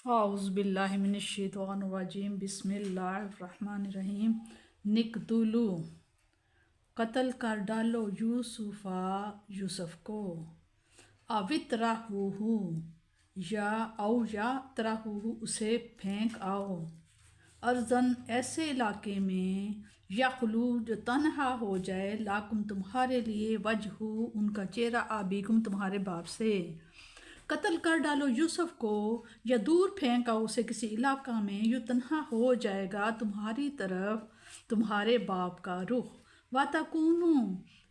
اعوذ باللہ من الشیطان الرجیم، بسم اللہ الرحمن الرحیم۔ نقتلو، قتل کر ڈالو، یوسف کو، اوِطرحوہ، یا طرحوہ، اسے پھینک آؤ، ارضاً، ایسے علاقے میں، یخلو، جو تنہا ہو جائے، لاکم، تمہارے لیے، وجہ، ان کا چہرہ، ابیکم، تمہارے باپ سے۔ قتل کر ڈالو یوسف کو، یا دور پھینک آؤ اسے کسی علاقہ میں، یوں تنہا ہو جائے گا تمہاری طرف تمہارے باپ کا رخ، وَتَکُونُوا،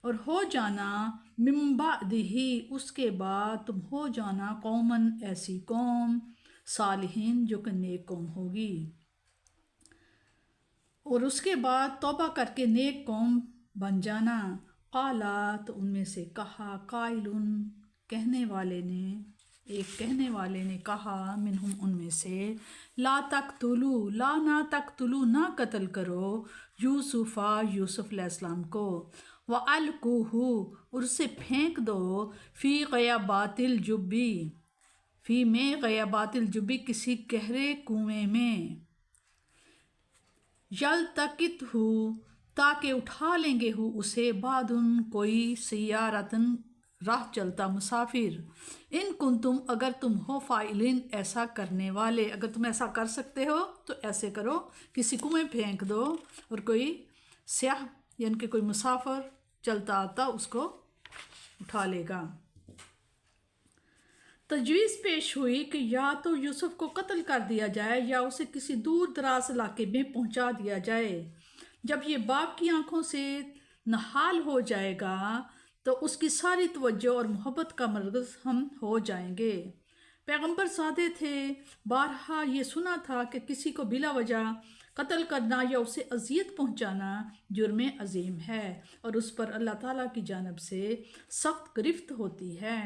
اور ہو جانا، مِن بَعْدِہِ، اس کے بعد تم ہو جانا، قوماً، ایسی قوم، صالحین، جو کہ نیک قوم ہوگی، اور اس کے بعد توبہ کر کے نیک قوم بن جانا۔ قالا، تو ان میں سے کہا، قائلٌ، کہنے والے نے، ایک کہنے والے نے کہا، منہم، ان میں سے، لا تقتلوا، لا، نہ تقتلوا، نہ قتل کرو، یوسف علیہ السلام کو، وَأَلْقُوهُ، اور اسے پھینک دو، فی غیابات الجب، فی میں غیابات الجب، کسی گہرے کنویں میں، یلتقطہ، تاکہ اٹھا لیں گے اسے، بعدن، کوئی، سیارتن، راہ چلتا مسافر، ان کنتم، اگر تم ہو، فاعلین، ایسا کرنے والے، اگر تم ایسا کر سکتے ہو تو ایسے کرو، کسی کنویں پھینک دو اور کوئی سیاح یعنی کہ کوئی مسافر چلتا آتا اس کو اٹھا لے گا۔ تجویز پیش ہوئی کہ یا تو یوسف کو قتل کر دیا جائے یا اسے کسی دور دراز علاقے میں پہنچا دیا جائے۔ جب یہ باپ کی آنکھوں سے نہال ہو جائے گا تو اس کی ساری توجہ اور محبت کا مرکز ہم ہو جائیں گے۔ پیغمبر سادے تھے، بارہا یہ سنا تھا کہ کسی کو بلا وجہ قتل کرنا یا اسے اذیت پہنچانا جرم عظیم ہے اور اس پر اللہ تعالیٰ کی جانب سے سخت گرفت ہوتی ہے۔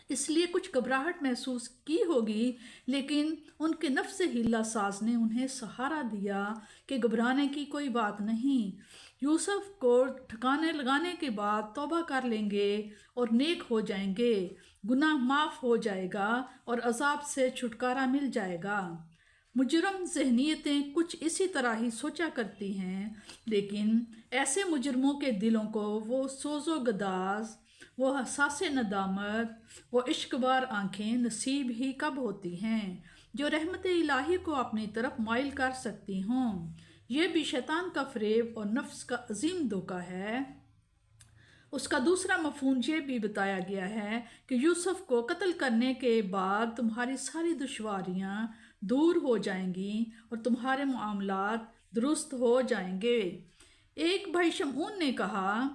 اس لیے کچھ گھبراہٹ محسوس کی ہوگی، لیکن ان کے نفس حیلہ ساز نے انہیں سہارا دیا کہ گھبرانے کی کوئی بات نہیں، یوسف کو ٹھکانے لگانے کے بعد توبہ کر لیں گے اور نیک ہو جائیں گے، گناہ معاف ہو جائے گا اور عذاب سے چھٹکارا مل جائے گا۔ مجرم ذہنیتیں کچھ اسی طرح ہی سوچا کرتی ہیں، لیکن ایسے مجرموں کے دلوں کو وہ سوز و گداز، وہ حساس ندامت، وہ عشق بار آنکھیں نصیب ہی کب ہوتی ہیں جو رحمت الہی کو اپنی طرف مائل کر سکتی ہوں۔ یہ بھی شیطان کا فریب اور نفس کا عظیم دھوکہ ہے۔ اس کا دوسرا مفہوم یہ بھی بتایا گیا ہے کہ یوسف کو قتل کرنے کے بعد تمہاری ساری دشواریاں دور ہو جائیں گی اور تمہارے معاملات درست ہو جائیں گے۔ ایک بھائی شمعون نے کہا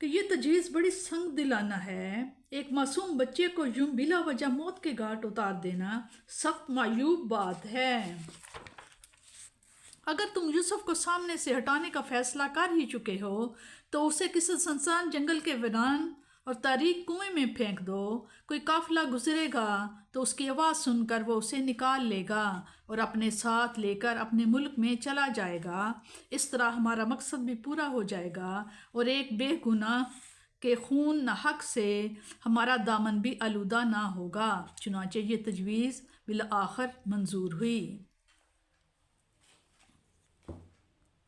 کہ یہ تجویز بڑی سنگ دلانہ ہے، ایک معصوم بچے کو یوں بلا وجہ موت کے گھاٹ اتار دینا سخت معیوب بات ہے۔ اگر تم یوسف کو سامنے سے ہٹانے کا فیصلہ کر ہی چکے ہو تو اسے کسی سنسان جنگل کے ویران اور تاریک کنویں میں پھینک دو، کوئی قافلہ گزرے گا تو اس کی آواز سن کر وہ اسے نکال لے گا اور اپنے ساتھ لے کر اپنے ملک میں چلا جائے گا، اس طرح ہمارا مقصد بھی پورا ہو جائے گا اور ایک بے گناہ کے خون نہ حق سے ہمارا دامن بھی آلودہ نہ ہوگا۔ چنانچہ یہ تجویز بالآخر منظور ہوئی۔